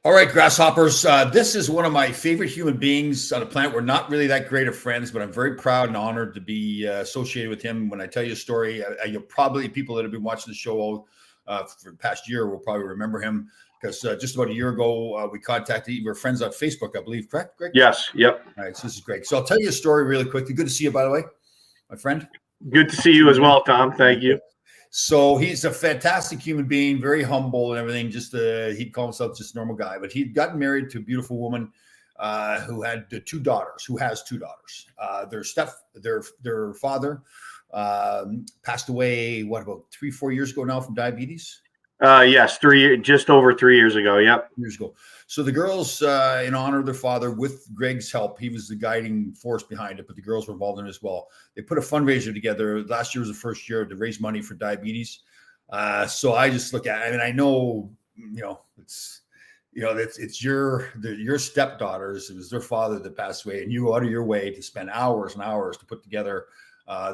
All right, grasshoppers. This is one of my favorite human beings on the planet. We're not really that great of friends, but I'm very proud and honored to be associated with him. When I tell you a story, you'll probably, people that have been watching the show for the past year will probably remember him because just about a year ago, we contacted, we were friends on Facebook, I believe, correct, Greg? Yes, yep. All right, so this is great. So I'll tell you a story really quickly. Good to see you, by the way, my friend. Good to see you as well, Tom. Thank you. So he's a fantastic human being, very humble and everything. Just he'd call himself just a normal guy, but he'd gotten married to a beautiful woman who had two daughters. Who has two daughters? Their father passed away. What, about 3-4 years ago now from diabetes? Yes, just over 3 years ago. Yep. Years ago. So the girls, in honor of their father, with Greg's help, he was the guiding force behind it, but the girls were involved in it as well. They put a fundraiser together. Last year was the first year to raise money for diabetes. So I just look at it. I mean, I know, it's your stepdaughters. It was their father that passed away, and you go out of your way to spend hours and hours to put together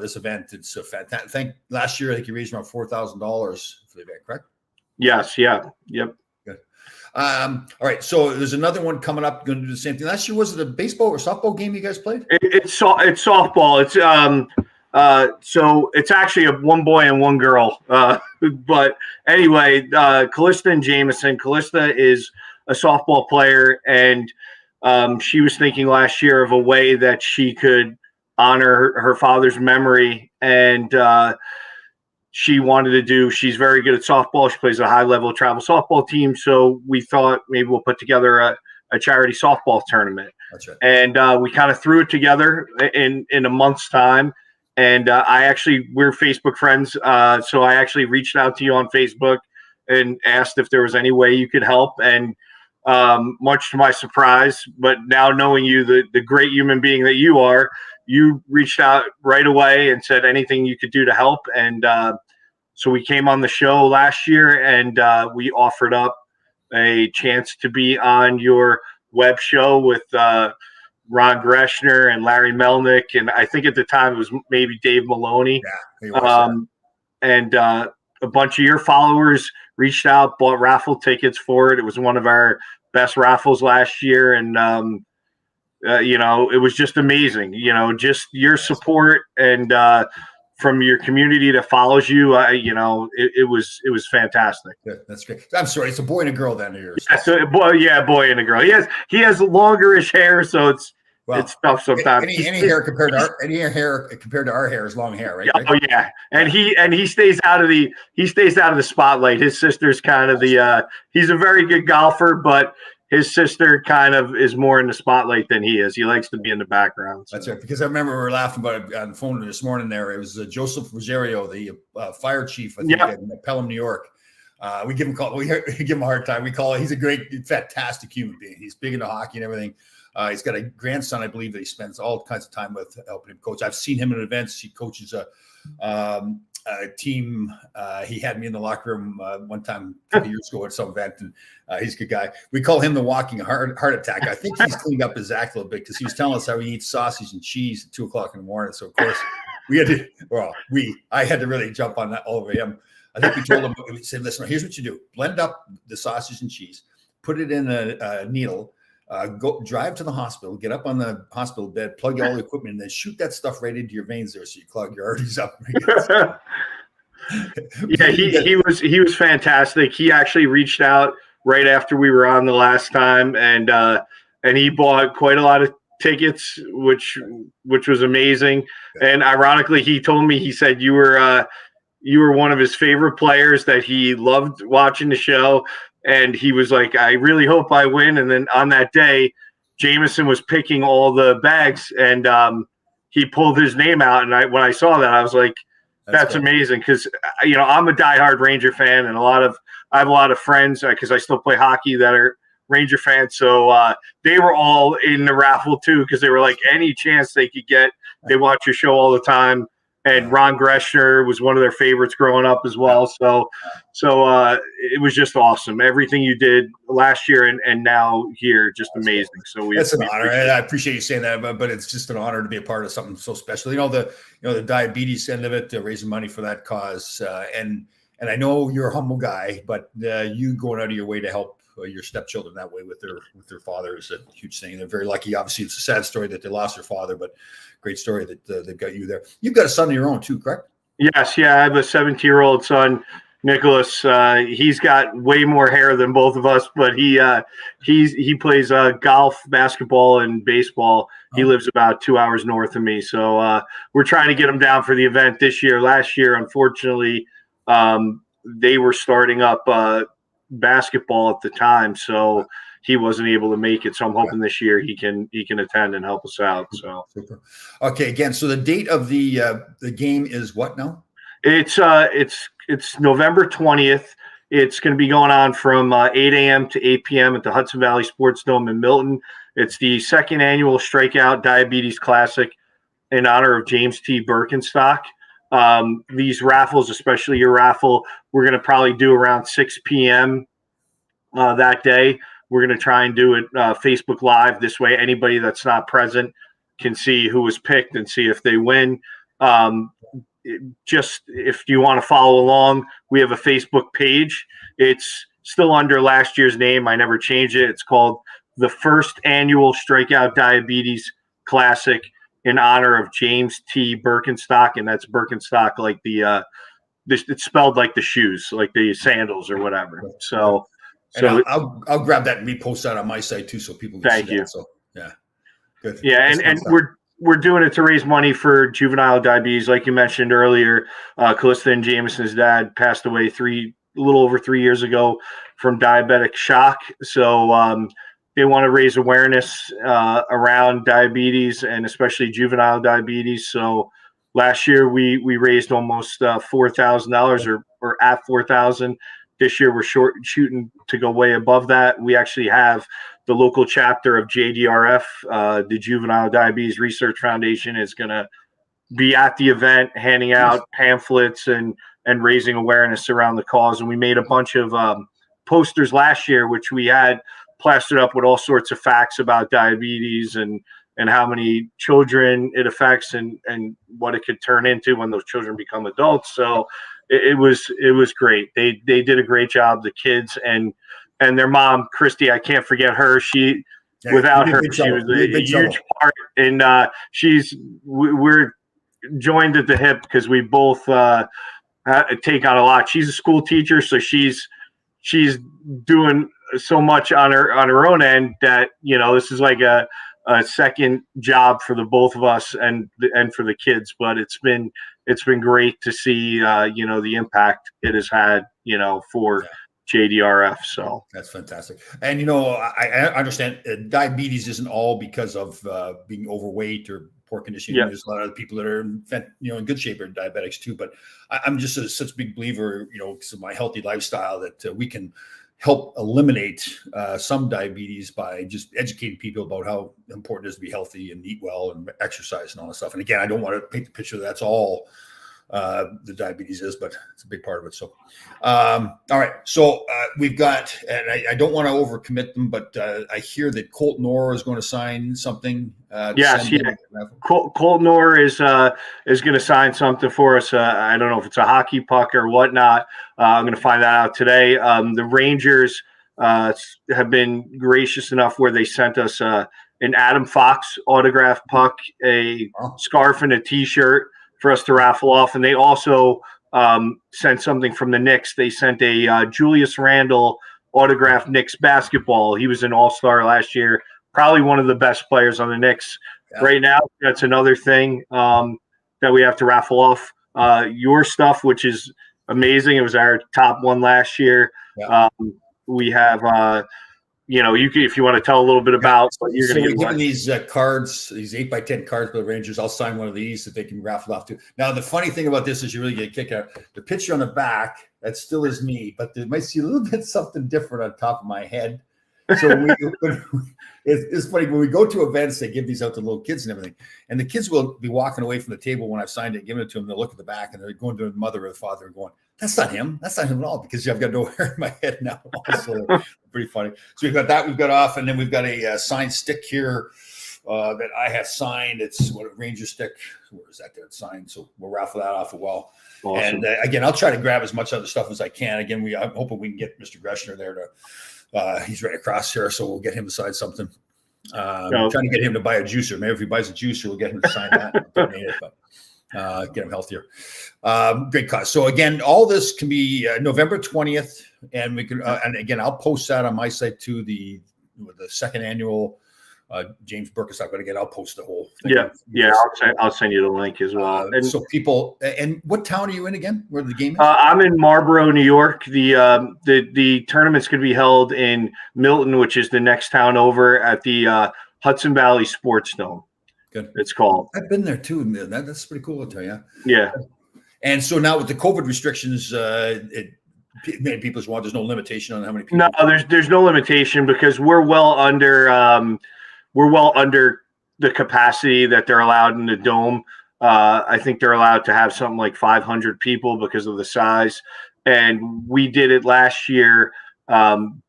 this event. It's a fantastic. Last year, I think you raised around $4,000 for the event, correct? Yes. Yeah. Yep. Good. All right. So there's another one coming up. Going to do the same thing. Last year, was it a baseball or softball game you guys played? It's softball. It's so it's actually a one boy and one girl. But anyway, Callista and Jameson. Callista is a softball player, and she was thinking last year of a way that she could honor her father's memory, and she's very good at softball. She plays a high-level travel softball team. So we thought maybe we'll put together a charity softball tournament. That's right. And we kind of threw it together in a month's time. And we're Facebook friends. So I actually reached out to you on Facebook and asked if there was any way you could help. And much to my surprise, but now knowing you, the great human being that you are, you reached out right away and said anything you could do to help. And so we came on the show last year, and we offered up a chance to be on your web show with Ron Greshner and Larry Melnick. And I think at the time it was maybe Dave Maloney. Yeah, and a bunch of your followers reached out, bought raffle tickets for it. It was one of our best raffles last year. And, it was just amazing, just your support and from your community that follows you. It was fantastic. Yeah, that's great. I'm sorry. It's a boy and a girl then. Yeah, so boy and a girl. He has longerish hair. So it's tough sometimes. Any hair compared to our hair is long hair, right? Oh yeah, and he stays out of the spotlight. His sister's kind of he's a very good golfer, but his sister kind of is more in the spotlight than he is. He likes to be in the background. So. That's right. Because I remember we were laughing about it on the phone this morning. There, it was Joseph Rosario, the fire chief, I think, in Pelham, New York. We give him a call. We give him a hard time. He's a great, fantastic human being. He's big into hockey and everything. He's got a grandson, I believe, that he spends all kinds of time with, helping him coach. I've seen him in events. He coaches a team. He had me in the locker room one time a couple years ago at some event, and he's a good guy. We call him the walking heart attack. I think he's cleaned up his act a little bit because he was telling us how he eats sausage and cheese at 2:00 in the morning. So of course I had to really jump on that all over him. I think we told him, we said, listen, here's what you do: blend up the sausage and cheese, put it in a needle. Go drive to the hospital, get up on the hospital bed, plug all the equipment, and then shoot that stuff right into your veins there, so you clog your arteries up. Yeah, he was fantastic. He actually reached out right after we were on the last time, and he bought quite a lot of tickets, which was amazing. And ironically, he told me, he said you were one of his favorite players, that he loved watching the show. And he was like, I really hope I win. And then on that day, Jameson was picking all the bags, and he pulled his name out. And when I saw that, I was like, that's cool. Amazing. Because, I'm a diehard Ranger fan, and I have a lot of friends because I still play hockey that are Ranger fans. So they were all in the raffle too, because they were like, any chance they could get, they watch your show all the time. And Ron Greshner was one of their favorites growing up as well. So it was just awesome. Everything you did last year and now here, just amazing. So that's an honor. I appreciate you saying that, but it's just an honor to be a part of something so special. The diabetes end of it, raising money for that cause, and And I know you're a humble guy, but you going out of your way to help your stepchildren that way with their father is a huge thing. They're very lucky. Obviously, it's a sad story that they lost their father, but great story that they've got you there. You've got a son of your own too, correct? Yes, yeah, I have a 17-year-old son, Nicholas. He's got way more hair than both of us, but he plays golf, basketball, and baseball. He lives about 2 hours north of me, so we're trying to get him down for the event this year. Last year, unfortunately, they were starting up basketball at the time, so he wasn't able to make it. So I'm hoping this year he can attend and help us out. So super. Okay, again, so the date of the game is what now? It's November 20th. It's going to be going on from 8 a.m. to 8 p.m. at the Hudson Valley Sports Dome in Milton. It's the second annual Strikeout Diabetes Classic in honor of James T. Birkenstock. These raffles, especially your raffle, we're going to probably do around 6 p.m. That day. We're going to try and do it Facebook Live. This way, anybody that's not present can see who was picked and see if they win. Just if you want to follow along, we have a Facebook page. It's still under last year's name. I never changed it. It's called the First Annual Strikeout Diabetes Classic in honor of James T. Birkenstock, and that's Birkenstock like it's spelled like the shoes, like the sandals or whatever. So I'll grab that and repost that on my site too, so people can see that. So yeah, good. Yeah, and we're doing it to raise money for juvenile diabetes, like you mentioned earlier. Callista and Jameson's dad passed away a little over 3 years ago from diabetic shock. So they want to raise awareness around diabetes and especially juvenile diabetes. So last year we raised almost $4,000 or at $4,000. This year we're shooting to go way above that. We actually have the local chapter of JDRF, the Juvenile Diabetes Research Foundation, is going to be at the event handing out pamphlets and raising awareness around the cause. And we made a bunch of posters last year, which we had plastered up with all sorts of facts about diabetes and how many children it affects and what it could turn into when those children become adults. So it was great. They did a great job, the kids and their mom, Christy. I can't forget her. Without her, she was a huge part. And we're joined at the hip because we both take on a lot. She's a school teacher, so she's doing so much on her own end that this is like a second job for the both of us and for the kids. But it's been great to see the impact it has had for JDRF. So that's fantastic. And I understand diabetes isn't all because of being overweight or poor conditioning. Yeah. There's a lot of people that are in good shape are diabetics too. But I'm just such a big believer, because of my healthy lifestyle, that we can help eliminate some diabetes by just educating people about how important it is to be healthy and eat well and exercise and all that stuff. And again, I don't want to paint the picture that's all the diabetes is, but it's a big part of it. So, all right. So we've got, and I don't want to overcommit them, but I hear that Colt Knorr is going to sign something. Yes, yeah. Colt Knorr is going to sign something for us. I don't know if it's a hockey puck or whatnot. I'm going to find that out today. The Rangers have been gracious enough where they sent us an Adam Fox autographed puck, a scarf, and a T-shirt for us to raffle off. And they also sent something from the Knicks. They sent a Julius Randle autographed Knicks basketball. He was an all-star last year, probably one of the best players on the Knicks right now. That's another thing that we have to raffle off. Your stuff, which is amazing. It was our top one last year. Yeah. We have you can, if you want to tell a little bit about what you're going to get. These cards, these 8x10 cards by the Rangers. I'll sign one of these that they can raffle off to. Now, the funny thing about this is you really get a kick out. The picture on the back, that still is me, but they might see a little bit something different on top of my head. So it's funny when we go to events, they give these out to little kids and everything, and the kids will be walking away from the table when I've signed it, giving it to them. They'll look at the back and they're going to the mother or the father and going, "That's not him. That's not him at all," because I've got no hair in my head now. So pretty funny. So we've got that. We've got off, and then we've got a signed stick here that I have signed. It's what a Ranger stick. Where is that there? It's signed. So we'll raffle that off as well. Awesome. And again, I'll try to grab as much other stuff as I can. Again, I'm hoping we can get Mr. Greshner there to. He's right across here, so we'll get him to sign something. Trying to get him to buy a juicer. Maybe if he buys a juicer, we'll get him to sign that. Get him healthier. Great cause. So again, all this can be November 20th, and we can. And again, I'll post that on my site too. The second annual. James Birkenstock, but again, I'll post the whole thing. Yeah. I'll send you the link as well. And so people, and what town are you in again? Where the game is? I'm in Marlboro, New York. The tournament's going to be held in Milton, which is the next town over, at the Hudson Valley Sports Dome. Good. It's called. I've been there too. That's pretty cool, I'll tell you. Yeah. And so now with the COVID restrictions, many people want. There's no limitation on how many people. No, there's no limitation because we're well under. We're well under the capacity that they're allowed in the dome. I think they're allowed to have something like 500 people because of the size. And we did it last year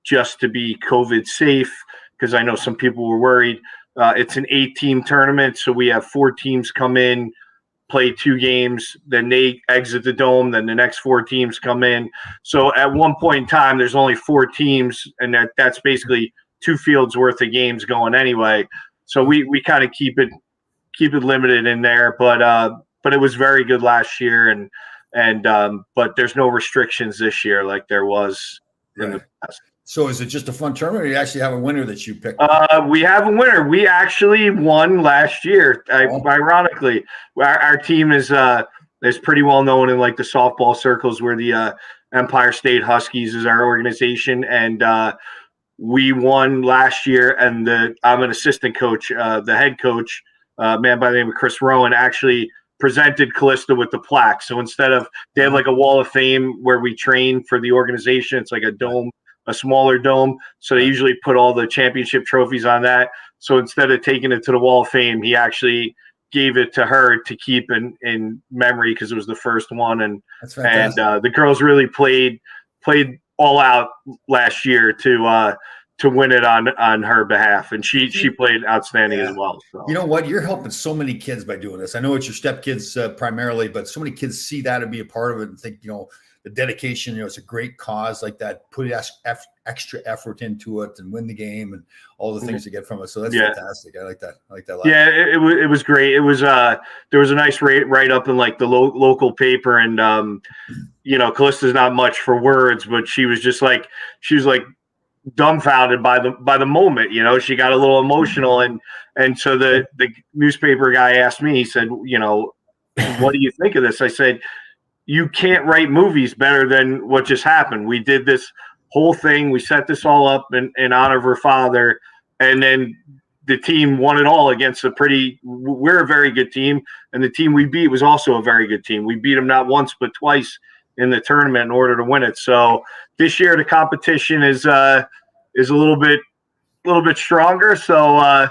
just to be COVID safe, because I know some people were worried. It's an 8-team tournament, so we have 4 teams come in, play 2 games, then they exit the dome, then the next 4 teams come in. So at one point in time, there's only 4 teams, and that's basically 2 fields worth of games going anyway. So we kind of keep it limited in there, but it was very good last year, but there's no restrictions this year like there was in the past. So is it just a fun tournament, or you actually have a winner that you picked? We have a winner. We actually won last year. Ironically, our team is pretty well known in like the softball circles, where the Empire State Huskies is our organization, and we won last year, and I'm an assistant coach. The head coach, a man by the name of Chris Rowan, actually presented Callista with the plaque. So instead of, they have like a wall of fame where we train for the organization. It's like a dome, a smaller dome. So they usually put all the championship trophies on that. So instead of taking it to the wall of fame, he actually gave it to her to keep in memory, because it was the first one. And the girls really played all out last year to win it on her behalf, and she played outstanding as well. So. You know what? You're helping so many kids by doing this. I know it's your stepkids primarily, but so many kids see that and be a part of it and think, the dedication. It's a great cause like that. Put extra effort into it and win the game and all the things you get from it. So that's fantastic. I like that. I like that a lot. Yeah, it was great. It was there was a nice write up in like the local paper, and Callista's not much for words, but she was like dumbfounded by the moment. She got a little emotional, and so the newspaper guy asked me. He said, what do you think of this? I said, you can't write movies better than what just happened. We did this whole thing. We set this all up in honor of her father, and then the team won it all against we're a very good team, and the team we beat was also a very good team. We beat them not once but twice in the tournament in order to win it. So this year the competition is a little bit stronger. So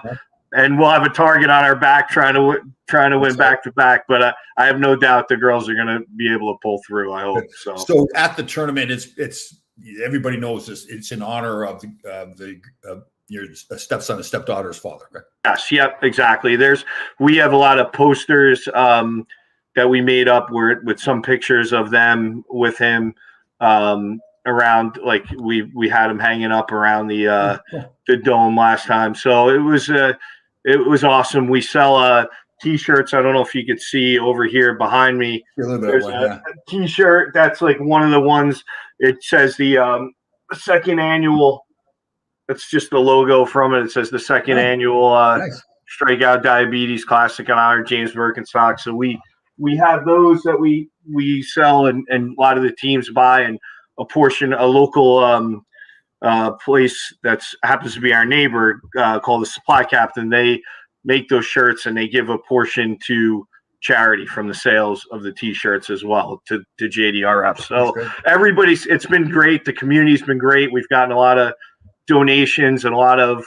and we'll have a target on our back trying to win back to back. But I have no doubt the girls are going to be able to pull through. I hope so. So at the tournament, it's everybody knows this. It's in honor of your stepson and stepdaughter's father, right? Yes. Yep. Exactly. We have a lot of posters that we made up with some pictures of them with him around, like we had him hanging up around the dome last time. So it was awesome. We sell T-shirts. I don't know if you could see over here behind me. There's a T-shirt that's like one of the ones. It says the second annual. It's just the logo from it. It says the second annual Strikeout Diabetes Classic in honor of James Birkenstock. So we have those that we sell, and a lot of the teams buy, and a local place that happens to be our neighbor called the Supply Captain. They make those shirts, and they give a portion to charity from the sales of the T-shirts as well to JDRF. So it's been great. The community's been great. We've gotten a lot of donations and a lot of,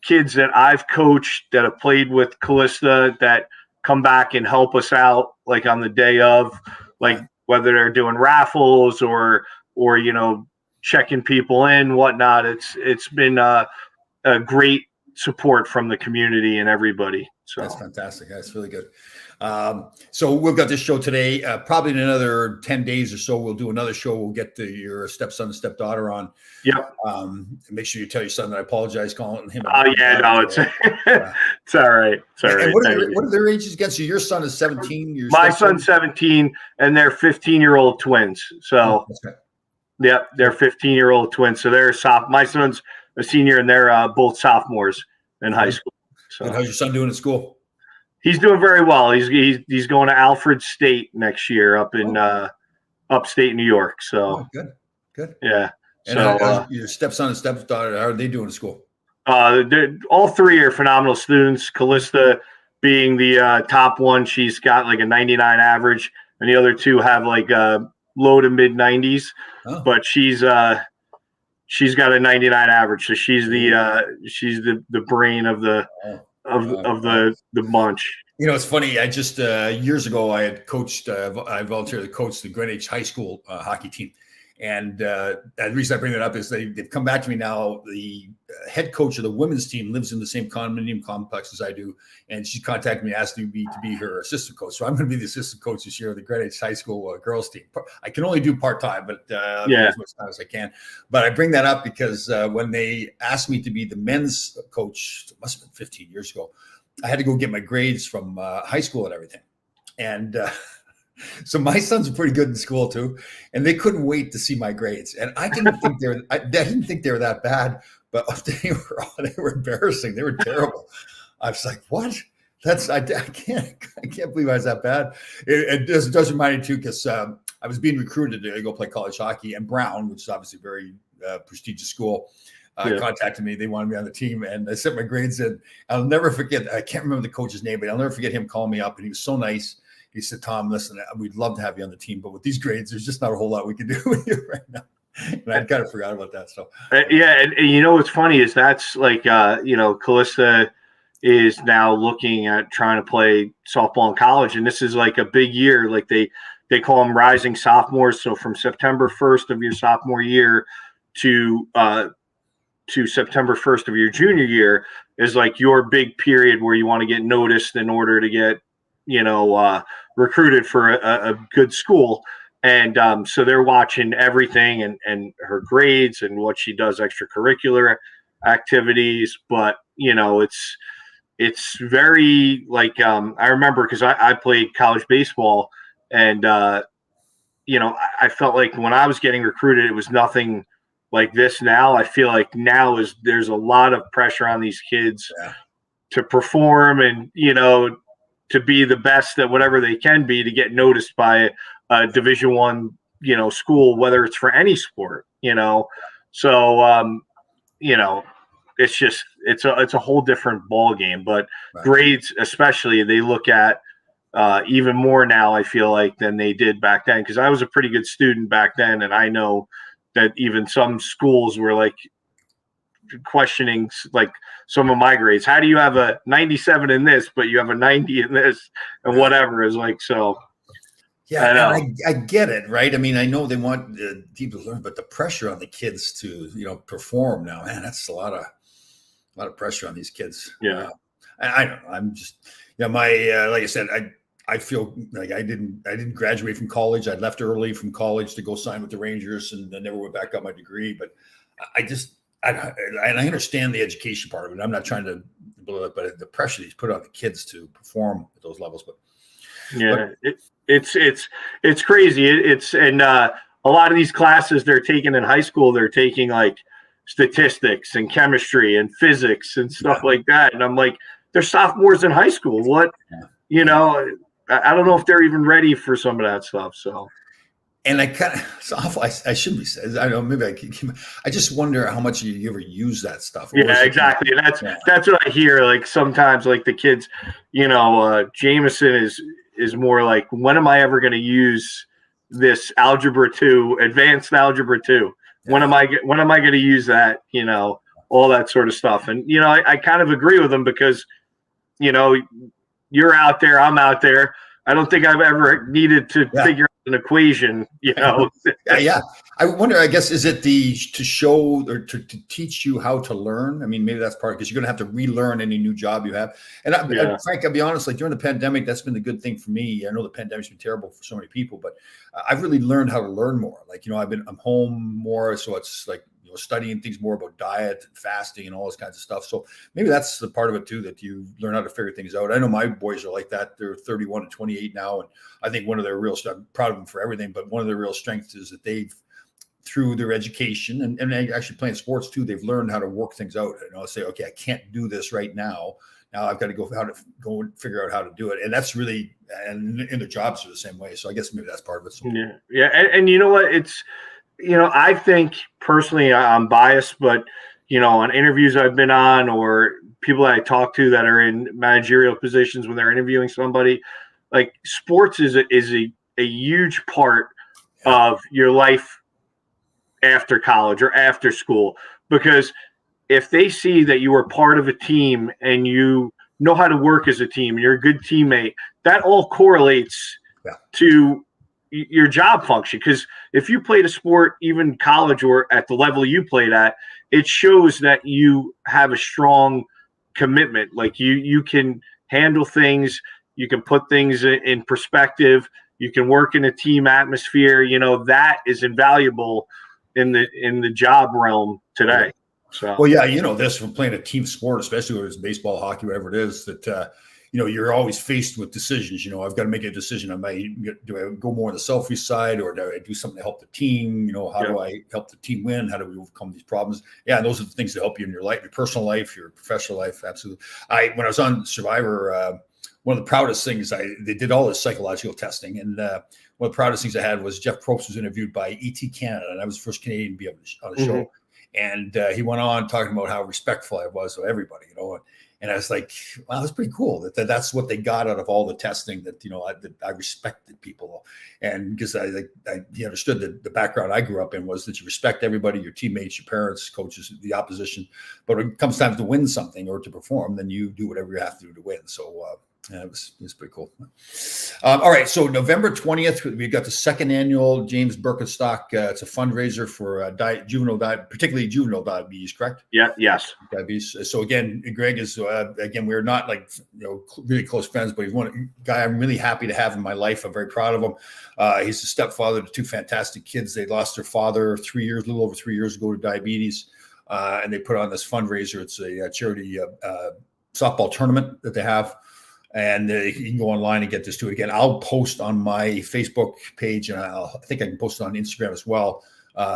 kids that I've coached that have played with Callista that come back and help us out, like on the day of, like whether they're doing raffles or checking people in, whatnot. It's been a great support from the community and everybody. So that's fantastic. That's really good. So we've got this show today. Probably in another 10 days or so, we'll do another show. We'll get your stepson and stepdaughter on. Yep. Make sure you tell your son that I apologize calling him. Oh yeah, no, it's it's all right. It's all right. What are their ages again? So your son is 17. My son's 17, and they're 15-year-old twins. So yep, they're 15-year-old twins. So they're my son's a senior, and they're both sophomores in high school. So and how's your son doing at school? He's doing very well. He's going to Alfred State next year up in upstate New York. So good. Yeah. And so your stepson and stepdaughter, how are they doing at school? All three are phenomenal students. Callista being the top one, she's got like a 99 average, and the other two have like low to mid 90s. Oh. But she's got a 99 average, so she's the brain of the bunch. You know, it's funny. I just years ago I had coached. I volunteered to coach the Greenwich High School hockey team, and the reason I bring that up is they've come back to me now. The head coach of the women's team lives in the same condominium complex as I do, and she contacted me, asked me to be her assistant coach. So I'm going to be the assistant coach this year of the Greenwich High School girls team. I can only do part time, but as much time as I can. But I bring that up because when they asked me to be the men's coach, it must have been 15 years ago. I had to go get my grades from high school and everything. And so my sons are pretty good in school too. And they couldn't wait to see my grades. And I didn't think I didn't think they were that bad, but they were embarrassing. They were terrible. I was like, what? I can't believe I was that bad. It does remind me too, because I was being recruited to go play college hockey, and Brown, which is obviously a very prestigious school, contacted me. They wanted me on the team, and I sent my grades in. I'll never forget. I can't remember the coach's name, but I'll never forget him calling me up, and he was so nice. He said, "Tom, listen, we'd love to have you on the team, but with these grades, there's just not a whole lot we can do with you right now." And I kind of forgot about that. So and you know what's funny is that's like Callista is now looking at trying to play softball in college, and this is like a big year. Like they call them rising sophomores. So from September 1st of your sophomore year to September 1st of your junior year is like your big period where you want to get noticed in order to get, recruited for a good school. And so they're watching everything and her grades and what she does extracurricular activities. But, it's very like, I remember because I played college baseball, and, I felt like when I was getting recruited, it was nothing like this. Now I feel like there's a lot of pressure on these kids to perform and, to be the best at whatever they can be to get noticed by a Division I, school, whether it's for any sport, So, it's just it's a whole different ball game. But grades, especially, they look at even more now, I feel like, than they did back then, because I was a pretty good student back then, and I know that even some schools were like questioning like some of my grades. How do you have a 97 in this, but you have a 90 in this, and whatever is like so. Yeah, I get it, right? I mean, I know they want people to learn, but the pressure on the kids to perform now, man, that's a lot of pressure on these kids. Yeah, I don't know. I'm just my like I said, I feel like I didn't graduate from college. I left early from college to go sign with the Rangers, and I never went back, got my degree. But I understand the education part of it. I'm not trying to blow it, but the pressure he's put on the kids to perform at those levels. But it's crazy. And a lot of these classes they're taking in high school, they're taking like statistics and chemistry and physics and stuff like that. And I'm like, they're sophomores in high school. What, I don't know if they're even ready for some of that stuff. So, and I kind of, it's awful. I shouldn't be saying. I don't know. Maybe I just wonder how much you ever use that stuff. Yeah, exactly. And that's what I hear. Like sometimes, like the kids, Jameson is more like, when am I ever going to use this algebra 2, advanced algebra 2? Yeah. When am I going to use that? All that sort of stuff. And I kind of agree with them because, you're out there, I'm out there. I don't think I've ever needed to figure out an equation, Yeah. I wonder, I guess, is it to show or to teach you how to learn? I mean, maybe that's part, because you're going to have to relearn any new job you have. And Frank, I'll be honest, like during the pandemic, that's been the good thing for me. I know the pandemic's been terrible for so many people, but I've really learned how to learn more. Like, I'm home more. So it's like, studying things more about diet and fasting and all this kinds of stuff. So maybe that's the part of it too, that you learn how to figure things out. I know my boys are like that. They're 31 and 28 now. And I think one of their real, I'm proud of them for everything, but one of their real strengths is that they've, through their education and actually playing sports too, they've learned how to work things out. Say, okay, I can't do this right now. Now I've got to go and figure out how to do it. And that's really, and in their jobs are the same way. So I guess maybe that's part of it. So. Yeah. And you know what? It's, I think personally I'm biased, but, on interviews I've been on or people that I talk to that are in managerial positions when they're interviewing somebody, like sports is a huge part of your life after college or after school, because if they see that you are part of a team and you know how to work as a team and you're a good teammate, that all correlates to your job function. Because if you played a sport, even college or at the level you played at, it shows that you have a strong commitment. Like you can handle things, you can put things in perspective, you can work in a team atmosphere. That is invaluable in the job realm today. So, well, yeah, this from playing a team sport, especially whether it's baseball, hockey, whatever it is, that you're always faced with decisions. I've got to make a decision. Do I go more on the selfish side, or do I do something to help the team? How do I help the team win? How do we overcome these problems? Yeah, and those are the things that help you in your life, your personal life, your professional life. Absolutely. When I was on Survivor, one of the proudest things they did all this psychological testing, and one of the proudest things I had was Jeff Probst was interviewed by ET Canada, and I was the first Canadian to be on the show. And he went on talking about how respectful I was to everybody, and I was like, wow, that's pretty cool. That's what they got out of all the testing, that I respected people, and because he understood that the background I grew up in was that you respect everybody, your teammates, your parents, coaches, the opposition. But when it comes time to win something or to perform, then you do whatever you have to do to win. So it was pretty cool. All right. So November 20th, we've got the second annual James Birkenstock. It's a fundraiser for particularly juvenile diabetes, correct? Yeah. Yes. Diabetes. So again, Greg is, we're not really close friends, but he's one guy I'm really happy to have in my life. I'm very proud of him. He's a stepfather to two fantastic kids. They lost their father a little over 3 years ago to diabetes. And they put on this fundraiser. It's a charity softball tournament that they have. And you can go online and get this too. Again, I'll post on my Facebook page, and I think I can post it on Instagram as well,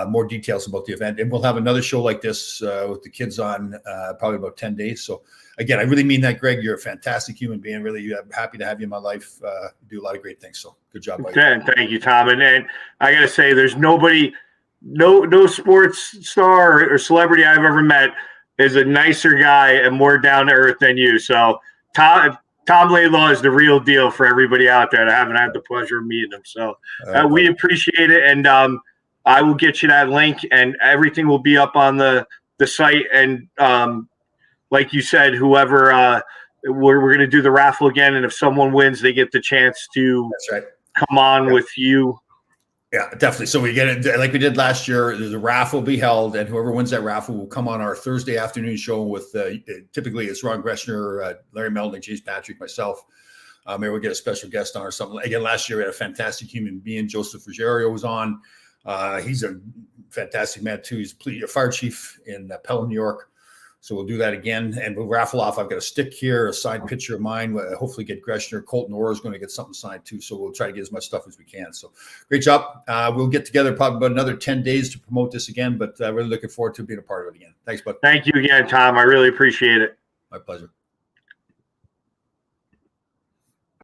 more details about the event. And we'll have another show like this with the kids on probably about 10 days. So again, I really mean that, Greg. You're a fantastic human being. Really happy to have you in my life. You do a lot of great things. So good job. Thank you, Tom. And I got to say, there's nobody, no sports star or celebrity I've ever met is a nicer guy and more down to earth than you. So Tom Laidlaw is the real deal for everybody out there. I haven't had the pleasure of meeting him. So we appreciate it. And I will get you that link, and everything will be up on the site. And like you said, whoever we're going to do the raffle again. And if someone wins, they get the chance to come on with you. Yeah, definitely. So we get it like we did last year. The raffle will be held, and whoever wins that raffle will come on our Thursday afternoon show with typically it's Ron Greshner, Larry Melnick, James Patrick, myself. Maybe we'll get a special guest on or something. Again, last year we had a fantastic human being. Joseph Ruggiero was on. He's a fantastic man too. He's a fire chief in Pelham, New York. So we'll do that again, and we'll raffle off. I've got a stick here, a signed picture of mine. Hopefully get Greshner. Colton Orr is going to get something signed too. So we'll try to get as much stuff as we can. So great job. We'll get together probably about another 10 days to promote this again, but really looking forward to being a part of it again. Thanks, bud. Thank you again, Tom. I really appreciate it. My pleasure.